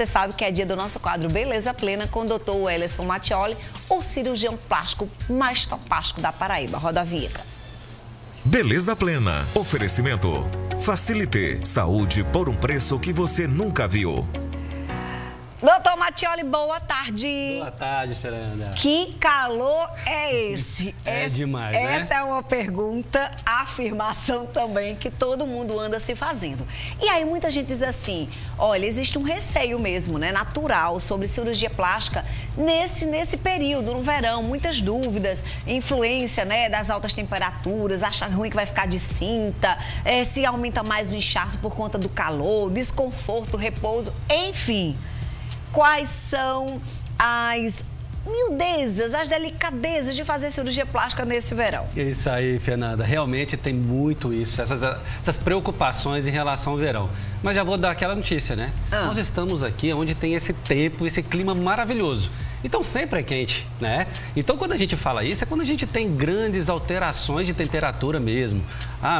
Você sabe que é dia do nosso quadro Beleza Plena com o doutor Wellerson Mattioli, o cirurgião plástico mais topástico da Paraíba. Roda a vinheta. Beleza Plena. Oferecimento. Facilite. Saúde por um preço que você nunca viu. Doutor Mattioli, boa tarde. Boa tarde, Fernanda. Que calor é esse? Demais, né? Essa é uma pergunta, afirmação também, que todo mundo anda se fazendo. E aí muita gente diz assim, olha, existe um receio mesmo, né, natural, sobre cirurgia plástica nesse período, no verão. Muitas dúvidas, influência, né, das altas temperaturas, acha ruim que vai ficar de cinta, se aumenta mais o inchaço por conta do calor, desconforto, repouso, enfim. Quais são as miudezas, as delicadezas de fazer cirurgia plástica nesse verão? É isso aí, Fernanda. Realmente tem muito isso, essas preocupações em relação ao verão. Mas já vou dar aquela notícia, né? Nós estamos aqui onde tem esse tempo, esse clima maravilhoso. Então sempre é quente, né? Então quando a gente fala isso, é quando a gente tem grandes alterações de temperatura mesmo.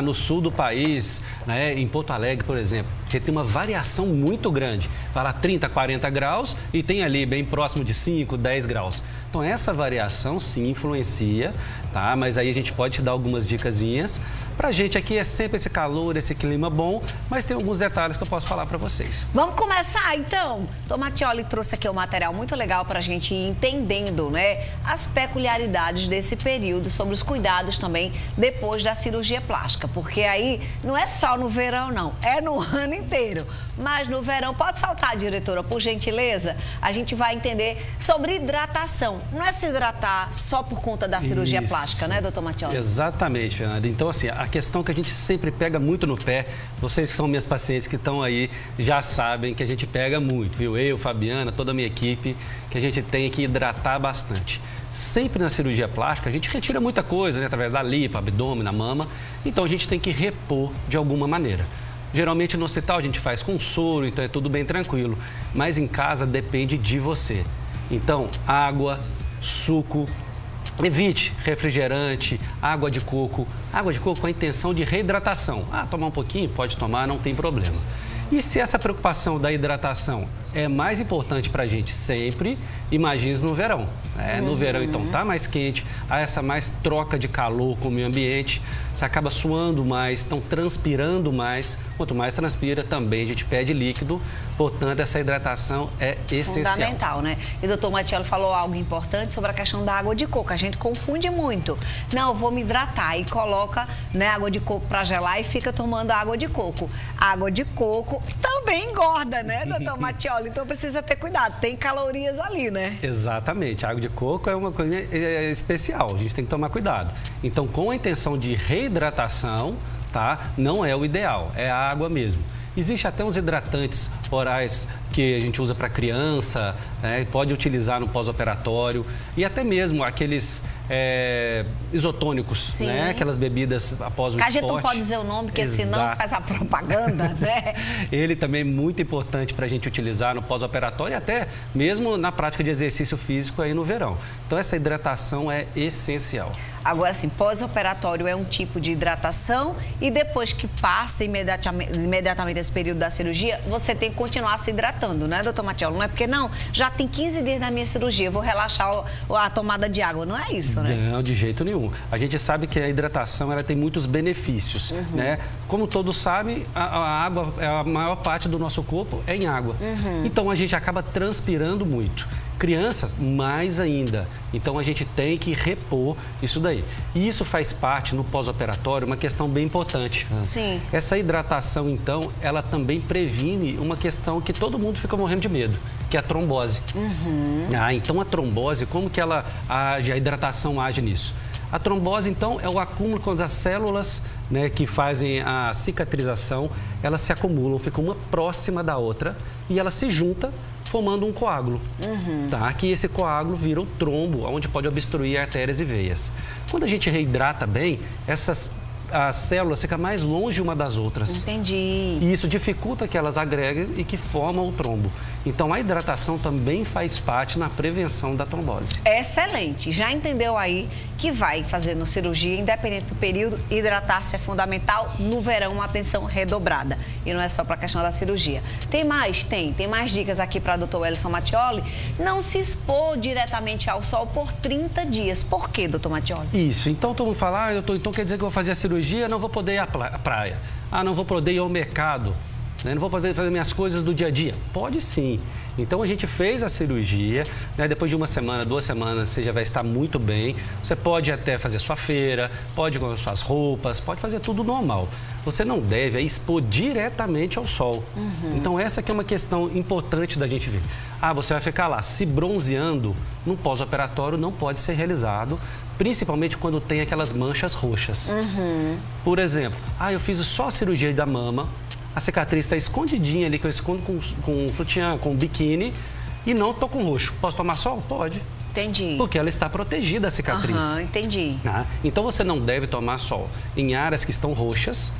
No sul do país, né, em Porto Alegre, por exemplo, que tem uma variação muito grande. Vai lá 30, 40 graus e tem ali bem próximo de 5, 10 graus. Então essa variação sim influencia, tá? Mas aí a gente pode te dar algumas dicasinhas. Pra gente aqui é sempre esse calor, esse clima bom, mas tem alguns detalhes que eu posso falar pra vocês. Vamos começar então. O Mattioli trouxe aqui um material muito legal pra gente ir entendendo, né, as peculiaridades desse período, sobre os cuidados também depois da cirurgia plástica. Porque aí não é só no verão não, é no ano inteiro. Mas no verão, pode saltar, diretora, por gentileza? A gente vai entender sobre hidratação. Não é se hidratar só por conta da cirurgia plástica, né, doutor Mattioli? Exatamente, Fernanda. Então, assim, a questão que a gente sempre pega muito no pé, vocês que são minhas pacientes que estão aí, já sabem que a gente pega muito, viu? Eu, Fabiana, toda a minha equipe, que a gente tem que hidratar bastante. Sempre na cirurgia plástica, a gente retira muita coisa, né, através da lipo, abdômen, da mama, então a gente tem que repor de alguma maneira. Geralmente no hospital a gente faz com soro, então é tudo bem tranquilo. Mas em casa depende de você. Então, água, suco, evite refrigerante, água de coco. Água de coco com a intenção de reidratação. Tomar um pouquinho? Pode tomar, não tem problema. E se essa preocupação da hidratação é mais importante para a gente sempre, imagine no verão. No verão, então, tá mais quente, há essa mais troca de calor com o meio ambiente, você acaba suando mais, então transpirando mais. Quanto mais transpira, também a gente perde líquido, portanto, essa hidratação é essencial. Fundamental, né? E o doutor Mattioli falou algo importante sobre a questão da água de coco. A gente confunde muito. Não, eu vou me hidratar e coloca, né, água de coco para gelar e fica tomando água de coco. Água de coco também engorda, né, doutor Mattioli? Então precisa ter cuidado, tem calorias ali, né? Exatamente, a água de coco é uma coisa especial, a gente tem que tomar cuidado. Então, com a intenção de reidratação, tá? Não é o ideal, é a água mesmo. Existe até uns hidratantes orais que a gente usa para criança, né? Pode utilizar no pós-operatório e até mesmo aqueles isotônicos, né? Aquelas bebidas após o esporte. A gente não pode dizer o nome, porque senão faz a propaganda, né? Ele também é muito importante para a gente utilizar no pós-operatório e até mesmo na prática de exercício físico aí no verão. Então essa hidratação é essencial. Agora, assim, pós-operatório é um tipo de hidratação e depois que passa imediatamente esse período da cirurgia, você tem que continuar se hidratando, né, doutor Mattioli? Não é porque, não, já tem 15 dias da minha cirurgia, eu vou relaxar a tomada de água. Não é isso, né? Não, de jeito nenhum. A gente sabe que a hidratação, ela tem muitos benefícios, né? Como todos sabem, a água, a maior parte do nosso corpo é em água. Então, a gente acaba transpirando muito. Crianças, mais ainda. Então, a gente tem que repor isso daí. E isso faz parte, no pós-operatório, uma questão bem importante. Sim. Essa hidratação, então, ela também previne uma questão que todo mundo fica morrendo de medo, que é a trombose. Então, a trombose, como que ela age, a hidratação age nisso? A trombose, então, é o acúmulo quando as células, né, que fazem a cicatrização, elas se acumulam, ficam uma próxima da outra e ela se junta, formando um coágulo, tá? Que esse coágulo vira o trombo, onde pode obstruir artérias e veias. Quando a gente reidrata bem, as células ficam mais longe uma das outras. Entendi. E isso dificulta que elas agreguem e que formam o trombo. Então, a hidratação também faz parte na prevenção da trombose. Excelente. Já entendeu aí que vai fazendo cirurgia, independente do período, hidratar-se é fundamental. No verão, uma atenção redobrada. E não é só para a questão da cirurgia. Tem mais? Tem mais dicas aqui para o Dr. Wellington Mattioli. Não se expor diretamente ao sol por 30 dias. Por quê, Dr. Mattioli? Isso. Então, todo mundo fala, então quer dizer que eu vou fazer a cirurgia, não vou poder ir à praia. Não vou poder ir ao mercado. Não vou poder fazer minhas coisas do dia a dia. Pode sim. Então, a gente fez a cirurgia, depois de uma semana, 2 semanas, você já vai estar muito bem. Você pode até fazer sua feira, pode comprar suas roupas, pode fazer tudo normal. Você não deve expor diretamente ao sol. Então, essa aqui é uma questão importante da gente ver. Você vai ficar lá se bronzeando, no pós-operatório não pode ser realizado, principalmente quando tem aquelas manchas roxas. Por exemplo, eu fiz só a cirurgia da mama, a cicatriz está escondidinha ali, que eu escondo com sutiã, com biquíni, e não estou com roxo. Posso tomar sol? Pode. Entendi. Porque ela está protegida, a cicatriz. Entendi. Então, você não deve tomar sol em áreas que estão roxas,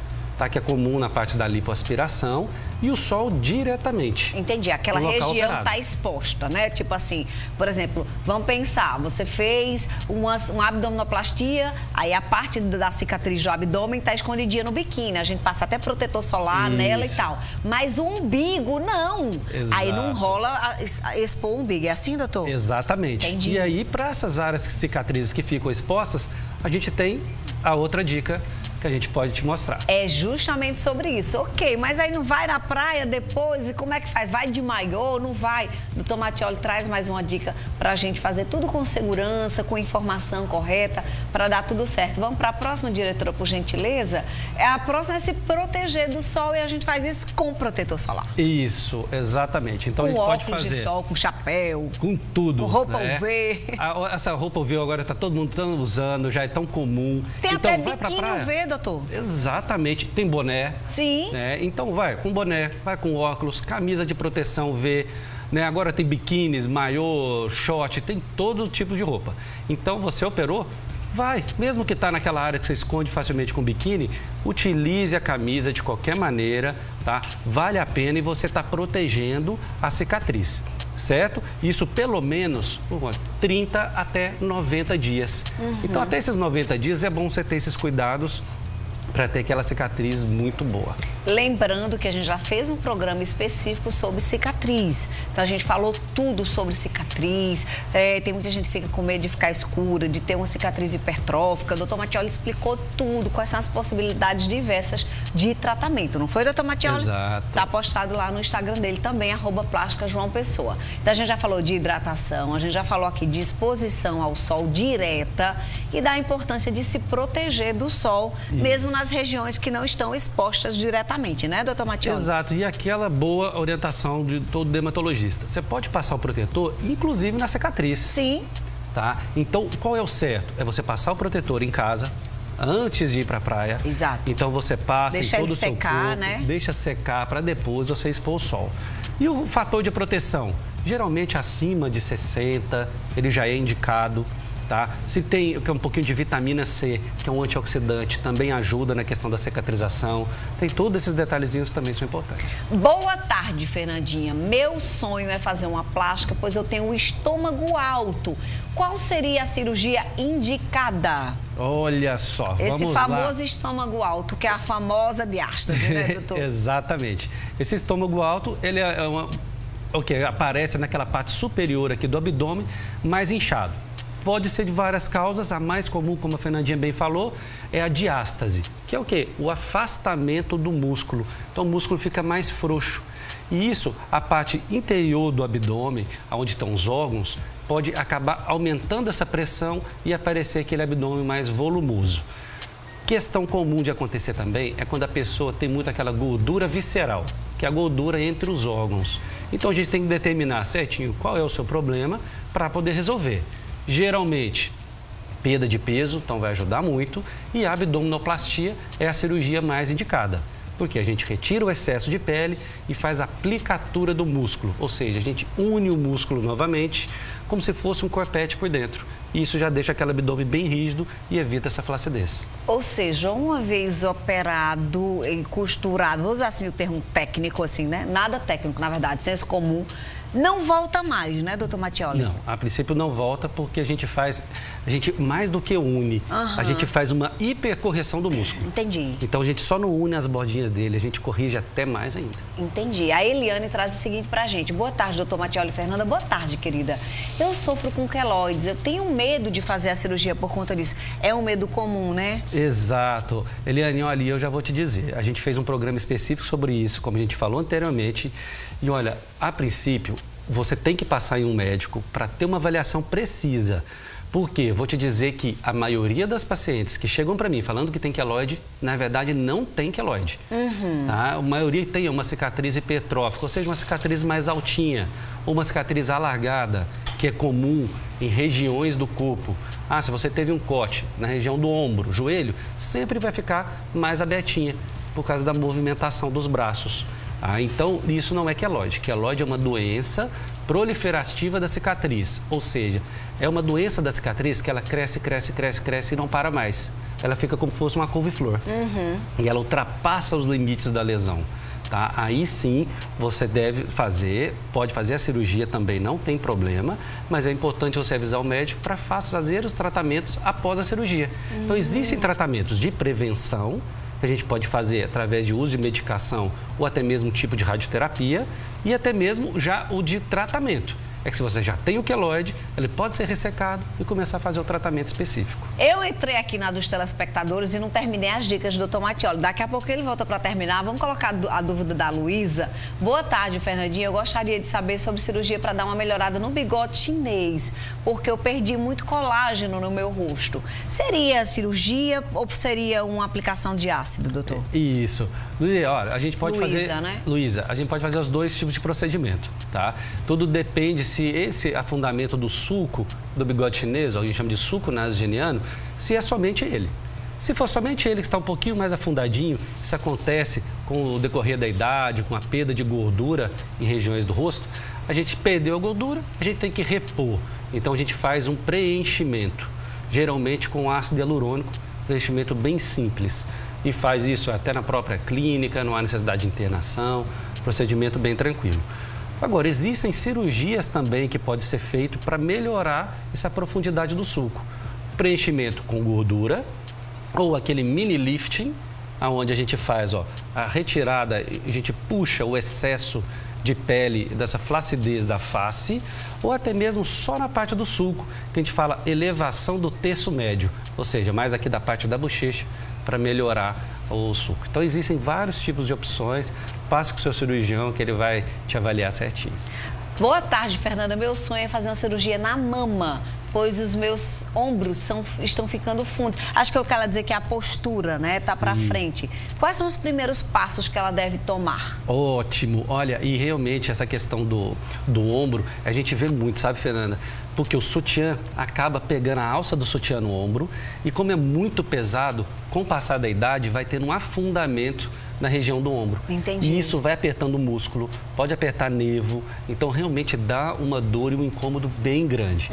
que é comum na parte da lipoaspiração, e o sol diretamente. Entendi. Aquela região está exposta, né? Tipo assim, por exemplo, vamos pensar, você fez uma abdominoplastia, aí a parte da cicatriz do abdômen está escondidinha no biquíni. A gente passa até protetor solar nela e tal. Mas o umbigo, não. Exato. Aí não rola expor o umbigo. É assim, doutor? Exatamente. Entendi. E aí, para essas áreas cicatrizes que ficam expostas, a gente tem a outra dica que a gente pode te mostrar. É justamente sobre isso. Ok, mas aí não vai na praia depois e como é que faz? Vai de maiô, não vai? Doutor Mattioli traz mais uma dica para a gente fazer tudo com segurança, com informação correta, para dar tudo certo. Vamos para a próxima, diretora, por gentileza? A próxima é se proteger do sol e a gente faz isso com protetor solar. Isso, exatamente. Então, com a gente pode óculos fazer de sol, com chapéu, com tudo, com roupa UV. Essa roupa UV agora está todo mundo usando, já é tão comum. Tem então, até vai pra biquíni praia. UV, doutor. Exatamente. Tem boné. Sim. Então, vai com boné, vai com óculos, camisa de proteção UV. Agora tem biquínis, maiô, short, tem todo tipo de roupa. Então, você operou, vai. Mesmo que está naquela área que você esconde facilmente com biquíni, utilize a camisa de qualquer maneira, tá? Vale a pena e você está protegendo a cicatriz. Certo? Isso pelo menos 30 até 90 dias. Então, até esses 90 dias é bom você ter esses cuidados para ter aquela cicatriz muito boa. Lembrando que a gente já fez um programa específico sobre cicatriz. Então, a gente falou tudo sobre cicatriz. Tem muita gente que fica com medo de ficar escura, de ter uma cicatriz hipertrófica. O doutor Mattioli explicou tudo, quais são as possibilidades diversas de tratamento. Não foi, doutor Mattioli? Exato. Está postado lá no Instagram dele também, @plástica_João_Pessoa. Então, a gente já falou de hidratação, a gente já falou aqui de exposição ao sol direta e da importância de se proteger do sol, mesmo nas regiões que não estão expostas diretamente, né, doutor Mattioli? Exato, e aquela boa orientação de todo dermatologista. Você pode passar o protetor, inclusive na cicatriz. Sim. Tá? Então, qual é o certo? É você passar o protetor em casa, antes de ir para a praia. Exato. Então, você passa deixa em todo o seu secar, corpo, né? Deixa secar para depois você expor o sol. E o fator de proteção? Geralmente, acima de 60, ele já é indicado. Tá? Se tem um pouquinho de vitamina C, que é um antioxidante, também ajuda na questão da cicatrização. Tem todos esses detalhezinhos que também são importantes. Boa tarde, Fernandinha. Meu sonho é fazer uma plástica, pois eu tenho o estômago alto. Qual seria a cirurgia indicada? Olha só, Esse vamos lá. famoso estômago alto, que é a famosa diástase, né, doutor? Exatamente. Esse estômago alto, ele aparece naquela parte superior aqui do abdômen, mais inchado. Pode ser de várias causas, a mais comum, como a Fernandinha bem falou, é a diástase, que é o quê? O afastamento do músculo. Então, o músculo fica mais frouxo. E isso, a parte interior do abdômen, onde estão os órgãos, pode acabar aumentando essa pressão e aparecer aquele abdômen mais volumoso. Questão comum de acontecer também é quando a pessoa tem muito aquela gordura visceral, que é a gordura entre os órgãos. Então, a gente tem que determinar certinho qual é o seu problema para poder resolver. Geralmente, perda de peso, então vai ajudar muito, e a abdominoplastia é a cirurgia mais indicada, porque a gente retira o excesso de pele e faz a aplicatura do músculo, ou seja, a gente une o músculo novamente, como se fosse um corpete por dentro. e isso já deixa aquele abdômen bem rígido e evita essa flacidez. Ou seja, uma vez operado e costurado, vou usar assim o termo técnico, assim, né? Nada técnico, na verdade, senso comum, não volta mais, né, doutor Mattioli? Não, a princípio não volta porque a gente mais do que une, a gente faz uma hipercorreção do músculo. Entendi. Então a gente só não une as bordinhas dele, a gente corrige até mais ainda. Entendi. A Eliane traz o seguinte pra gente. Boa tarde, doutor Mattioli. Fernanda, boa tarde, querida. Eu sofro com queloides, eu tenho medo de fazer a cirurgia por conta disso. É um medo comum, né? Exato. Eliane, olha, eu já vou te dizer, a gente fez um programa específico sobre isso, como a gente falou anteriormente, e olha, a princípio, você tem que passar em um médico para ter uma avaliação precisa. Por quê? Vou te dizer que a maioria das pacientes que chegam para mim falando que tem queloide, na verdade não tem queloide. Tá? A maioria tem uma cicatriz hipertrófica, ou seja, uma cicatriz mais altinha, ou uma cicatriz alargada, que é comum em regiões do corpo. Ah, se você teve um corte na região do ombro, joelho, sempre vai ficar mais abertinha, por causa da movimentação dos braços. Então, isso não é queloide. Queloide é uma doença proliferativa da cicatriz, ou seja, é uma doença da cicatriz que ela cresce, cresce, cresce, cresce e não para mais. Ela fica como se fosse uma couve-flor e ela ultrapassa os limites da lesão. Tá? Aí sim, você deve fazer, pode fazer a cirurgia também, não tem problema, mas é importante você avisar o médico para fazer os tratamentos após a cirurgia. Então, existem tratamentos de prevenção, que a gente pode fazer através de uso de medicação ou até mesmo um tipo de radioterapia e até mesmo já o de tratamento. É que se você já tem o queloide, ele pode ser ressecado e começar a fazer o tratamento específico. Eu entrei aqui na dos telespectadores e não terminei as dicas do Dr. Mattioli. Daqui a pouco ele volta para terminar. Vamos colocar a dúvida da Luísa. Boa tarde, Fernandinha. Eu gostaria de saber sobre cirurgia para dar uma melhorada no bigode chinês, porque eu perdi muito colágeno no meu rosto. Seria cirurgia ou seria uma aplicação de ácido, doutor? Isso. Luísa, olha, a gente pode né? Luísa, a gente pode fazer os dois tipos de procedimento, tá? Tudo depende se esse afundamento do sulco do bigode chinês, ou a gente chama de sulco nasogeniano, se é somente ele. Se for somente ele que está um pouquinho mais afundadinho, isso acontece com o decorrer da idade, com a perda de gordura em regiões do rosto, a gente perdeu a gordura, a gente tem que repor. Então a gente faz um preenchimento, geralmente com ácido hialurônico, preenchimento bem simples. E faz isso até na própria clínica, não há necessidade de internação, procedimento bem tranquilo. Agora, existem cirurgias também que pode ser feito para melhorar essa profundidade do sulco. Preenchimento com gordura ou aquele mini lifting, onde a gente faz a retirada, a gente puxa o excesso de pele, dessa flacidez da face, ou até mesmo só na parte do sulco, que a gente fala elevação do terço médio, ou seja, mais aqui da parte da bochecha, para melhorar o sulco. Então, existem vários tipos de opções. Passe com o seu cirurgião que ele vai te avaliar certinho. Boa tarde, Fernanda. Meu sonho é fazer uma cirurgia na mama, pois os meus ombros estão ficando fundos. Acho que eu quero dizer que a postura, né, tá para frente. Quais são os primeiros passos que ela deve tomar? Ótimo. Olha, e realmente essa questão do ombro, a gente vê muito, sabe, Fernanda? Porque o sutiã acaba pegando a alça do sutiã no ombro e como é muito pesado, com o passar da idade, vai tendo um afundamento na região do ombro. Entendi. E isso vai apertando o músculo, pode apertar nervo, então realmente dá uma dor e um incômodo bem grande.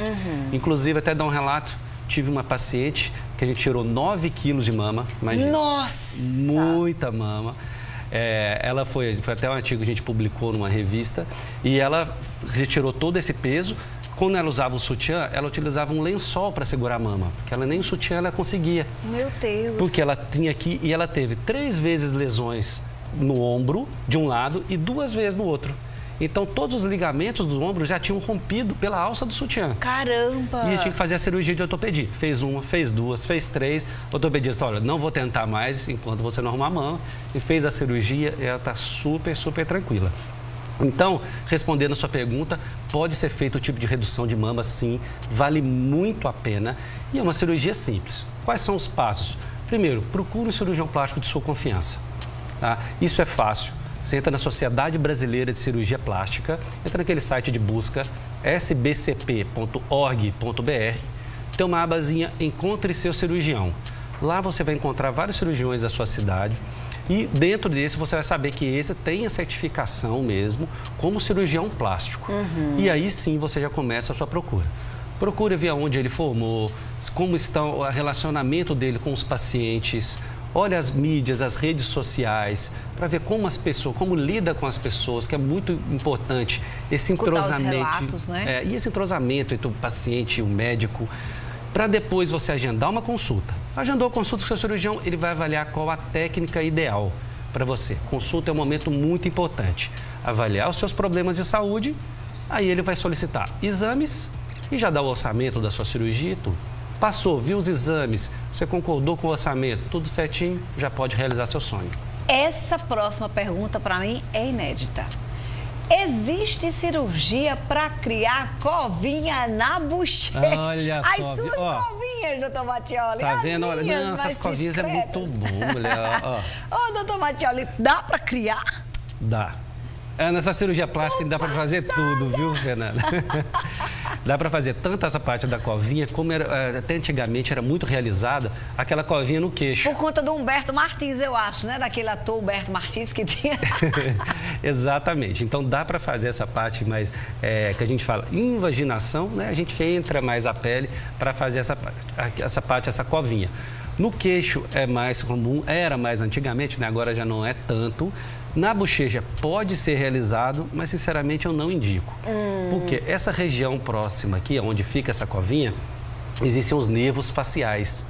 Inclusive, até dar um relato, tive uma paciente que a gente tirou 9 quilos de mama, imagina. Nossa! Muita mama. Ela foi até um artigo que a gente publicou numa revista e ela retirou todo esse peso. Quando ela usava o sutiã, ela utilizava um lençol para segurar a mama, porque ela nem o sutiã ela conseguia. Meu Deus! Porque ela tinha aqui e ela teve 3 vezes lesões no ombro de um lado e 2 vezes no outro. Então, todos os ligamentos do ombro já tinham rompido pela alça do sutiã. Caramba! E tinha que fazer a cirurgia de ortopedia. Fez uma, fez 2, fez 3. O ortopedista, olha, não vou tentar mais enquanto você não arrumar a mama. E fez a cirurgia e ela está super, super tranquila. Então, respondendo a sua pergunta, pode ser feito o tipo de redução de mama, sim, vale muito a pena e é uma cirurgia simples. Quais são os passos? Primeiro, procure um cirurgião plástico de sua confiança. Tá? Isso é fácil. Você entra na Sociedade Brasileira de Cirurgia Plástica, entra naquele site de busca sbcp.org.br, tem uma abazinha Encontre Seu Cirurgião. Lá você vai encontrar vários cirurgiões da sua cidade. E dentro desse você vai saber que esse tem a certificação mesmo como cirurgião plástico. E aí sim você já começa a sua procura. Procure ver aonde ele formou, como está o relacionamento dele com os pacientes. Olha as mídias, as redes sociais, para ver como as pessoas, como lida com as pessoas, que é muito importante esse entrosamento. Os relatos, né? E esse entrosamento entre o paciente e o médico, para depois você agendar uma consulta. Agendou a consulta com o seu cirurgião, ele vai avaliar qual a técnica ideal para você. Consulta é um momento muito importante. Avaliar os seus problemas de saúde, aí ele vai solicitar exames e já dá o orçamento da sua cirurgia e tudo. Passou, viu os exames, você concordou com o orçamento, tudo certinho, já pode realizar seu sonho. Essa próxima pergunta para mim é inédita. Existe cirurgia para criar covinha na bochecha? Olha só, as suas covinhas, doutor Mattioli. Tá vendo? Olha, não, essas covinhas é muito bom, mulher. Ô, doutor Mattioli, dá para criar? Dá. Nessa cirurgia plástica dá para fazer tudo, viu, Fernanda? Dá para fazer tanto essa parte da covinha, como até antigamente era muito realizada, aquela covinha no queixo. Por conta do Humberto Martins, eu acho, né? Daquele ator Humberto Martins que tinha. Exatamente. Então dá para fazer essa parte mais, que a gente fala, invaginação, né? A gente entra mais a pele para fazer essa covinha. No queixo é mais comum, era mais antigamente, né? Agora já não é tanto. Na bochecha pode ser realizado, mas sinceramente eu não indico. Porque essa região próxima aqui, onde fica essa covinha, existem os nervos faciais.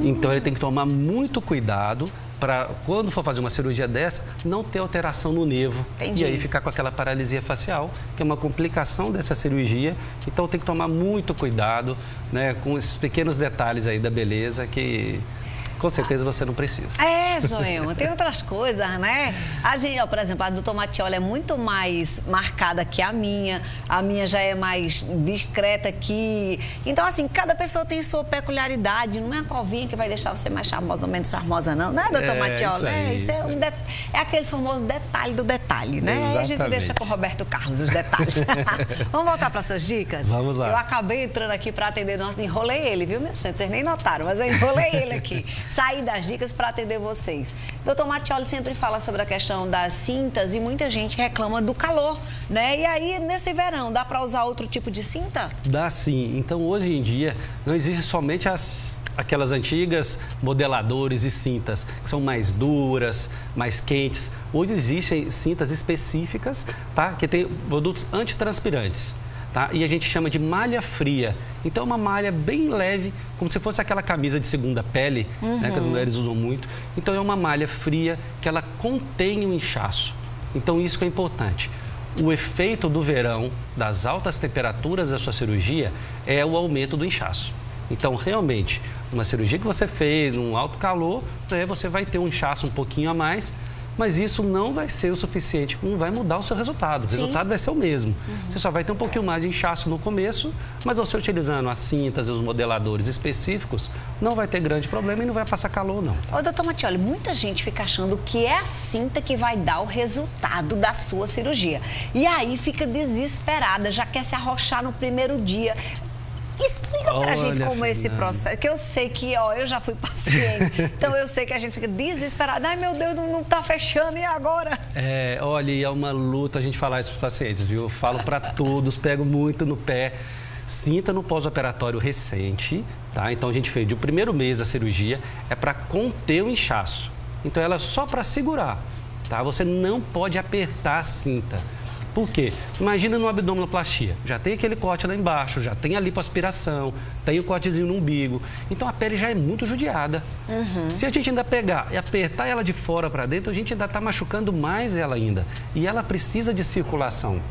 Então ele tem que tomar muito cuidado para, quando for fazer uma cirurgia dessa, não ter alteração no nervo. Entendi. E aí ficar com aquela paralisia facial, que é uma complicação dessa cirurgia. Então tem que tomar muito cuidado, né, com esses pequenos detalhes aí da beleza que... Com certeza você não precisa. Joelma, tem outras coisas, né? A gente, por exemplo, a doutora Mattioli é muito mais marcada que a minha já é mais discreta que... Então, assim, cada pessoa tem sua peculiaridade, não é a covinha que vai deixar você mais charmosa ou menos charmosa, não, né, doutora Mattioli? Isso é aquele famoso detalhe do detalhe, né? Exatamente. A gente deixa com o Roberto Carlos os detalhes. Vamos voltar para suas dicas? Vamos lá. Eu acabei entrando aqui para atender, enrolei ele, viu, minha gente? Vocês nem notaram, mas eu enrolei ele aqui. Sair das dicas para atender vocês. Doutor Mattioli sempre fala sobre a questão das cintas e muita gente reclama do calor, né? E aí, nesse verão, dá para usar outro tipo de cinta? Dá sim. Então, hoje em dia, não existe somente aquelas antigas modeladores e cintas, que são mais duras, mais quentes. Hoje existem cintas específicas, tá? Que tem produtos antitranspirantes. Tá? E a gente chama de malha fria. Então, é uma malha bem leve, como se fosse aquela camisa de segunda pele, né, que as mulheres usam muito. Então, é uma malha fria que ela contém o inchaço. Então, isso que é importante. O efeito do verão, das altas temperaturas da sua cirurgia, é o aumento do inchaço. Então, realmente, uma cirurgia que você fez, num alto calor, né, você vai ter um inchaço um pouquinho a mais, mas isso não vai ser o suficiente, não vai mudar o seu resultado. O resultado vai ser o mesmo. Você só vai ter um pouquinho mais de inchaço no começo, mas você utilizando as cintas e os modeladores específicos, não vai ter grande problema e não vai passar calor, não. Ô, doutor Mattioli, muita gente fica achando que é a cinta que vai dar o resultado da sua cirurgia. E aí fica desesperada, já quer se arrochar no primeiro dia. Explica pra gente como é esse processo, que eu sei que, eu já fui paciente, então eu sei que a gente fica desesperada. Ai, meu Deus, não tá fechando, e agora? Olha, é uma luta a gente falar isso pros pacientes, viu? Eu falo pra todos, pego muito no pé. Cinta no pós-operatório recente, tá? Então a gente fez o primeiro mês da cirurgia, é para conter o inchaço. Então ela é só para segurar, tá? Você não pode apertar a cinta. Por quê? Imagina no abdominoplastia, já tem aquele corte lá embaixo, já tem a lipoaspiração, tem o cortezinho no umbigo. Então a pele já é muito judiada. Se a gente ainda pegar e apertar ela de fora para dentro, a gente ainda está machucando mais ela ainda. E ela precisa de circulação.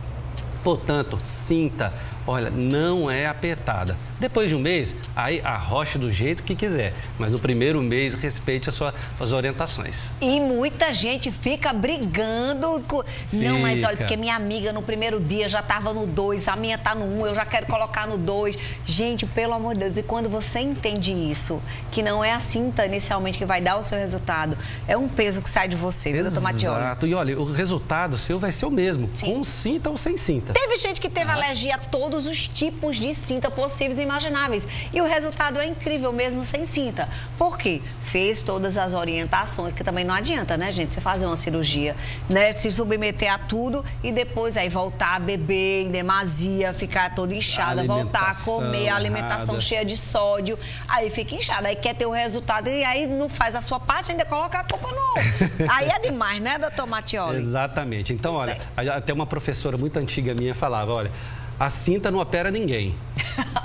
Portanto, cinta, olha, não é apertada. Depois de um mês, aí arroche do jeito que quiser. Mas no primeiro mês, respeite as orientações. E muita gente fica brigando. Não, mas olha, porque minha amiga no primeiro dia já estava no 2, a minha está no 1, eu já quero colocar no 2. Gente, pelo amor de Deus, e quando você entende isso, que não é a cinta inicialmente que vai dar o seu resultado, é um peso que sai de você, viu, doutor Mattioli? Exato. E olha, o resultado seu vai ser o mesmo, com cinta ou sem cinta. Teve gente que teve alergia todo todos os tipos de cinta possíveis e imagináveis. E o resultado é incrível mesmo sem cinta. Por quê? Fez todas as orientações, que também não adianta, né, gente? Você fazer uma cirurgia, né? Se submeter a tudo e depois aí voltar a beber em demasia, ficar toda inchada, voltar a comer, a alimentação cheia de sódio, aí fica inchada, aí quer ter o resultado e aí não faz a sua parte, ainda coloca a culpa no... Aí é demais, né, doutor Mattioli? Exatamente. Então, olha, até uma professora muito antiga minha falava, olha, a cinta não opera ninguém.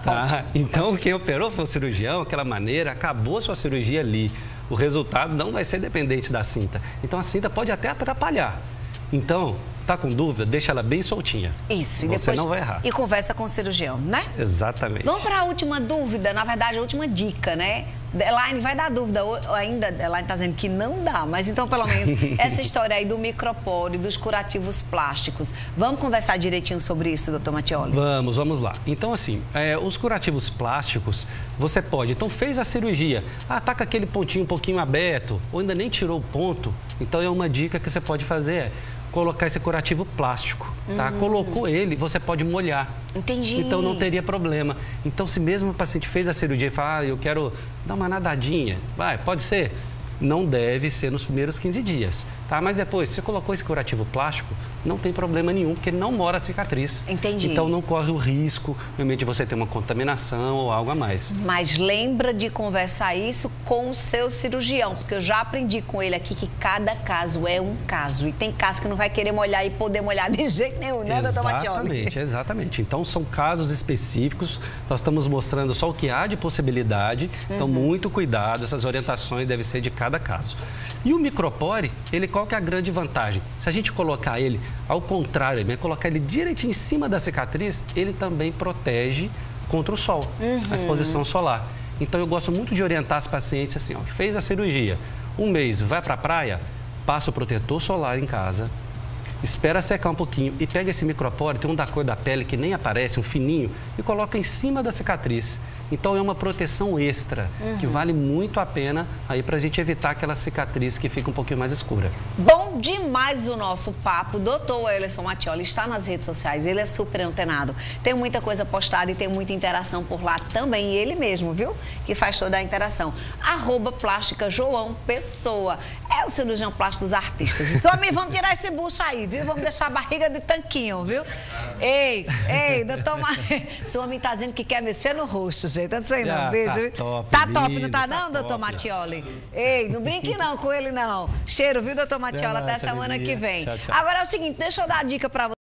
Tá? Então, quem operou foi o cirurgião, aquela maneira, acabou sua cirurgia ali. O resultado não vai ser dependente da cinta. Então, a cinta pode até atrapalhar. Então, tá com dúvida? Deixa ela bem soltinha. Isso. E você não vai errar. E conversa com o cirurgião, né? Exatamente. Vamos para a última dúvida, na verdade, a última dica, né? Elaine, vai dar dúvida ainda? Elaine está dizendo que não dá, mas então, pelo menos, essa história aí do micropore, dos curativos plásticos. Vamos conversar direitinho sobre isso, doutor Mattioli? Vamos lá. Então, assim, os curativos plásticos, você pode... Então, fez a cirurgia, tá com aquele pontinho um pouquinho aberto, ou ainda nem tirou o ponto, então é uma dica que você pode fazer, colocar esse curativo plástico, tá? Colocou ele, você pode molhar. Entendi. Então não teria problema. Então, se mesmo o paciente fez a cirurgia e fala, eu quero dar uma nadadinha, pode ser? Não deve ser nos primeiros 15 dias, tá? Mas depois, se você colocou esse curativo plástico, não tem problema nenhum, porque não mora a cicatriz. Entendi. Então não corre o risco, realmente, de você ter uma contaminação ou algo a mais. Mas lembra de conversar isso com o seu cirurgião, porque eu já aprendi com ele aqui que cada caso é um caso. E tem caso que não vai querer molhar e poder molhar de jeito nenhum, né, doutor Mattioli? Exatamente. Então são casos específicos, nós estamos mostrando só o que há de possibilidade, então muito cuidado, essas orientações devem ser de cada caso. E o micropore, qual que é a grande vantagem? Se a gente colocar ele ao contrário, colocar ele direitinho em cima da cicatriz, ele também protege contra o sol, a exposição solar. Então eu gosto muito de orientar as pacientes assim, fez a cirurgia, um mês, vai para a praia, passa o protetor solar em casa, espera secar um pouquinho e pega esse micropore, tem um da cor da pele que nem aparece, um fininho, e coloca em cima da cicatriz. Então é uma proteção extra, que vale muito a pena aí pra gente evitar aquela cicatriz que fica um pouquinho mais escura. Bom demais o nosso papo. Doutor Wellerson Mattioli está nas redes sociais, ele é super antenado. Tem muita coisa postada e tem muita interação por lá também. E ele mesmo, viu? Que faz toda a interação. @plástica João Pessoa. É o cirurgião plástico dos artistas. E só me vamos tirar esse bucho aí, viu? Vamos deixar a barriga de tanquinho, viu? Ei, doutor Seu homem tá dizendo que quer mexer no rosto, gente. Não sei não, beijo. Tá top, não tá não, doutor Mattioli? Ei, não brinque não com ele não. Cheiro, viu, doutor Mattioli? Até semana que vem. Tchau, tchau. Agora é o seguinte, deixa eu dar a dica pra você.